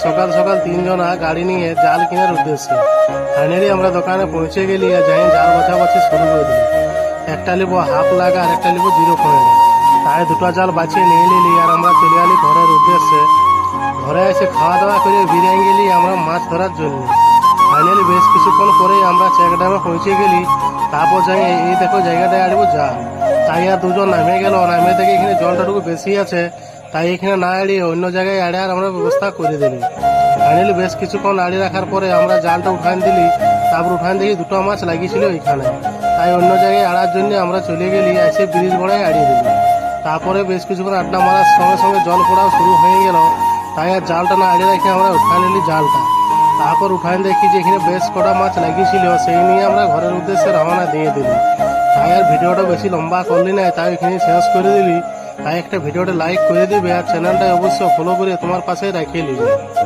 সকাল সকাল তিনজনা গাড়ি নিয়ে জাল কেনার উদ্দেশ্যে। ফাইনালি আমরা দোকানে পৌঁছে গেলি আর যাই জাল বাছাবাছি শুরু করে দিলি। একটা লিবো হাফ লাগা আর একটা লিবো 0.9। তাই দুটো জাল বাছিয়ে নিয়ে নিলি আর আমরা চলে গেলি ঘরের উদ্দেশ্যে। ঘরে এসে খাওয়া দাওয়া করে বিরিয়ানি গেলি আমরা মাছ ধরার জন্য। ফাইনালি বেশ কিছুক্ষণ পরেই আমরা চেক ড্যামে পৌঁছে গেলি। তারপর যাই এই দেখো জায়গাটায় আড়বো জাল। তাই আর দুজন নামে গেল, নামে দেখে এখানে জলটাটুকু বেশি আছে, তাই এখানে না আড়িয়ে অন্য জায়গায় আড়ে আর আমরা ব্যবস্থা করে দিলি। ফাইনালি বেশ কিছুক্ষণ আড়িয়ে রাখার পরে আমরা জালটা উঠান দিলি। তারপর উঠান দেখি দুটো মাছ লাগিয়েছিল ওইখানে, তাই অন্য জায়গায় আড়ার জন্য আমরা চলে গেলি, এসে ব্রিজ বড়ায় আড়িয়ে দিলি। তারপরে বেশ কিছুক্ষণ আড্ডা মারার সঙ্গে সঙ্গে জল পড়াও শুরু হয়ে গেল, তাই আর জালটা না আড়িয়ে রেখে আমরা উঠান নিলি জালটা। তারপর উঠান দেখি যে এখানে বেশ কটা মাছ লাগিয়েছিল, সেই নিয়ে আমরা ঘরের উদ্দেশ্যে রওনা দিয়ে দিলি। তাই আর ভিডিওটা বেশি লম্বা করলি না, তাই এখানে শেষ করে দিলি। তাই একটা ভিডিওটা লাইক করে দিবে আর চ্যানেলটা অবশ্যই ফলো করে তোমার পাশে রাখিয়ে নিবে।